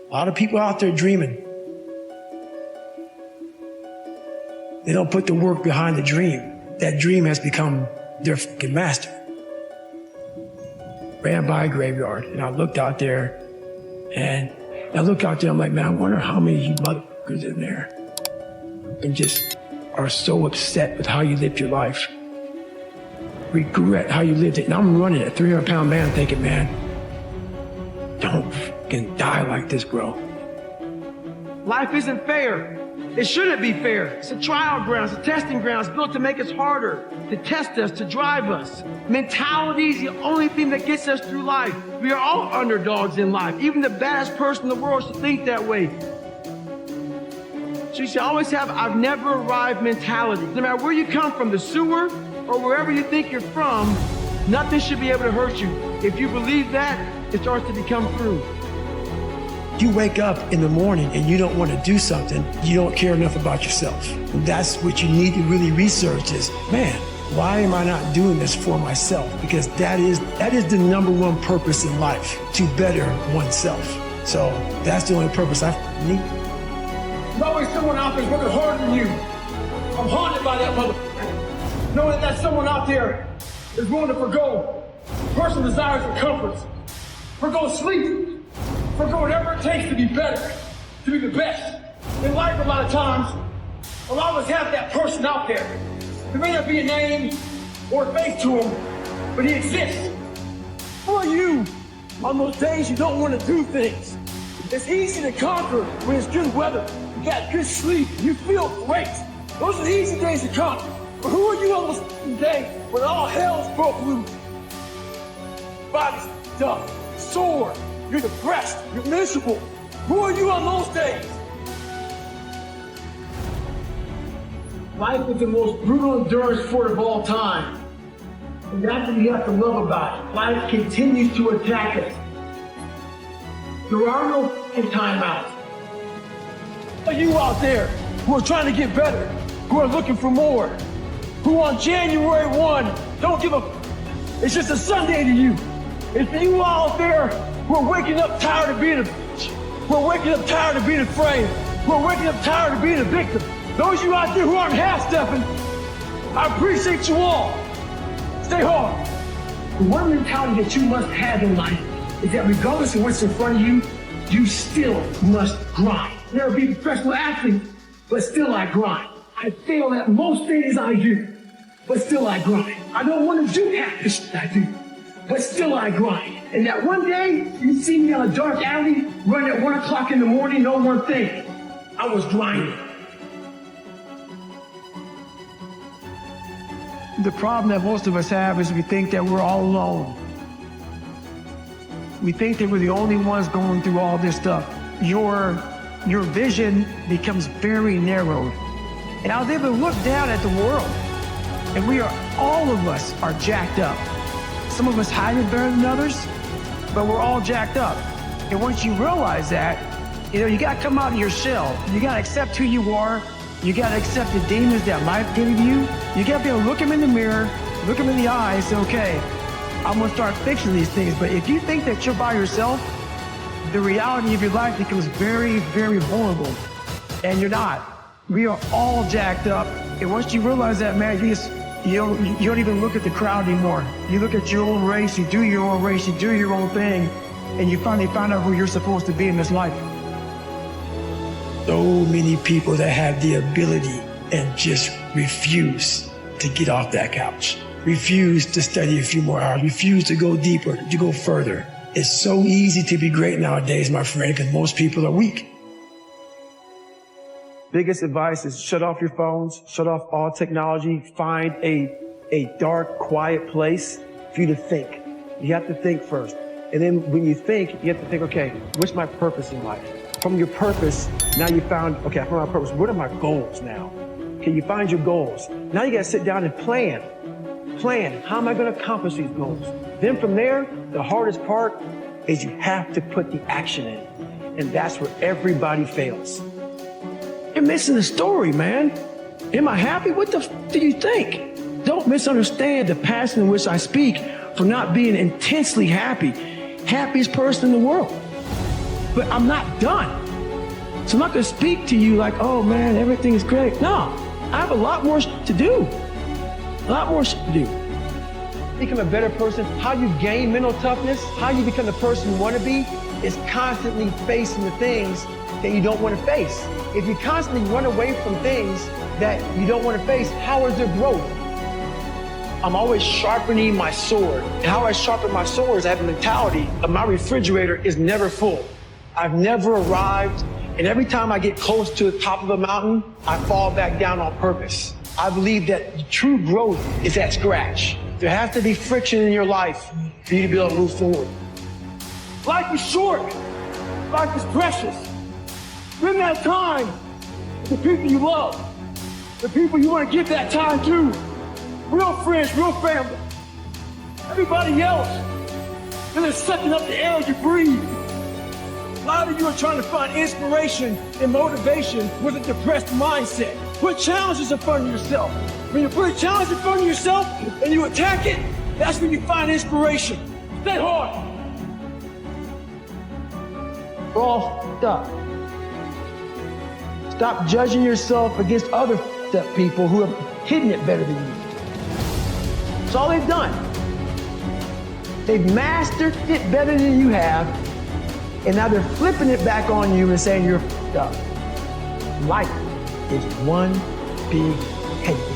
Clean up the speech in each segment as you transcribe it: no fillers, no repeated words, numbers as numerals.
A lot of people out there dreaming. They don't put the work behind the dream. That dream has become their fucking master. Ran by a graveyard, and I looked out there, and I'm like, man, I wonder how many of you motherfuckers in there and just are so upset with how you lived your life. Regret how you lived it. And I'm running a 300-pound man thinking, man, don't fucking die like this, bro. Life isn't fair. It shouldn't be fair. It's a trial ground, it's a testing ground. It's built to make us harder, to test us, to drive us. Mentality is the only thing that gets us through life. We are all underdogs in life. Even the baddest person in the world should think that way. So you should always have I've never arrived mentality. No matter where you come from, the sewer or wherever you think you're from, nothing should be able to hurt you. If you believe that, it starts to become true. You wake up in the morning and you don't want to do something, you don't care enough about yourself. And that's what you need to really research is, man, why am I not doing this for myself? Because that is the number one purpose in life, to better oneself. So that's the only purpose I need. There's always someone out there working harder than you. I'm haunted by that motherfucker. Knowing that someone out there is willing to forgo personal desires and comforts, forgo sleep, forgo whatever it takes to be better, to be the best. In life, a lot of times, a lot of us have that person out there. There may not be a name or a face to him, but he exists. Who are you on those days you don't want to do things? It's easy to conquer when it's good weather, you got good sleep, you feel great. Those are the easy days to conquer. But who are you on those days when all hell's broke loose? Body's tough, sore, you're depressed, you're miserable. Who are you on those days? Life is the most brutal endurance sport of all time. And that's what you have to love about it. Life continues to attack us. There are no timeouts. Are you out there who are trying to get better, who are looking for more, who on January 1 don't give a it's just a Sunday to you. It's for you out there who are waking up tired of being a bitch, who are waking up tired of being afraid, who are waking up tired of being a victim. Those of you out there who aren't half-stepping, I appreciate you all. Stay hard. The one mentality that you must have in life is that regardless of what's in front of you, you still must grind. Never be a professional athlete, but still I grind. I fail at most things I do, but still I grind. I don't want to do half the shit I do, but still I grind. And that one day, you see me on a dark alley, running at 1 o'clock in the morning, know one thing, I was grinding. The problem that most of us have is we think that we're all alone. We think that we're the only ones going through all this stuff. Your vision becomes very narrowed. And I was able to look down at the world, and all of us are jacked up. Some of us hide it better than others, but we're all jacked up. And once you realize that, you gotta come out of your shell. You gotta accept who you are. You gotta accept the demons that life gave you. You gotta be able to look them in the mirror, look them in the eye, and say, okay, I'm gonna start fixing these things. But if you think that you're by yourself, the reality of your life becomes very, very vulnerable. And you're not. We are all jacked up. And once you realize that, man, you don't even look at the crowd anymore. You look at your own race, you do your own race, you do your own thing, and you finally find out who you're supposed to be in this life. So many people that have the ability and just refuse to get off that couch. Refuse to study a few more hours, refuse to go deeper, to go further. It's so easy to be great nowadays, my friend, because most people are weak. Biggest advice is shut off your phones, shut off all technology, find a dark, quiet place for you to think. You have to think first. And then when you think, you have to think, okay, what's my purpose in life? From your purpose, now you found, okay, I found my purpose. What are my goals now? Okay, you find your goals. Now you gotta sit down and plan. Plan, how am I gonna accomplish these goals? Then from there, the hardest part is you have to put the action in. And that's where everybody fails. You're missing the story, man. Am I happy? What the f do you think? Don't misunderstand the passion in which I speak for not being intensely happy. Happiest person in the world. but I'm not done. So I'm not gonna speak to you like, oh man, everything is great. No, I have a lot more to do. A lot more to do. Become a better person, how you gain mental toughness, how you become the person you wanna be, is constantly facing the things that you don't wanna face. If you constantly run away from things that you don't wanna face, how is there growth? I'm always sharpening my sword. And how I sharpen my sword is I have a mentality of my refrigerator is never full. I've never arrived, and every time I get close to the top of a mountain, I fall back down on purpose. I believe that true growth is at scratch. There has to be friction in your life for you to be able to move forward. Life is short. Life is precious. Spend that time with the people you love, the people you want to give that time to. Real friends, real family. Everybody else, they're just sucking up the air you breathe. A lot of you are trying to find inspiration and motivation with a depressed mindset. Put challenges in front of yourself. When you put a challenge in front of yourself and you attack it, that's when you find inspiration. Stay hard. We're all stuck. Stop judging yourself against other people who have hidden it better than you. That's all they've done. They've mastered it better than you have, and now they're flipping it back on you and saying you're f***ed up. Life is one big head game.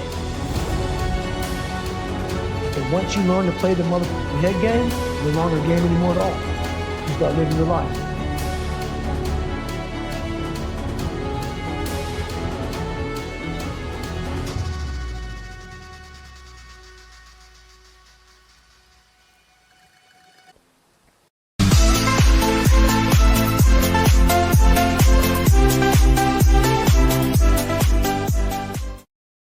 And once you learn to play the motherfucking head game, you're no longer a game anymore at all. You start living your life.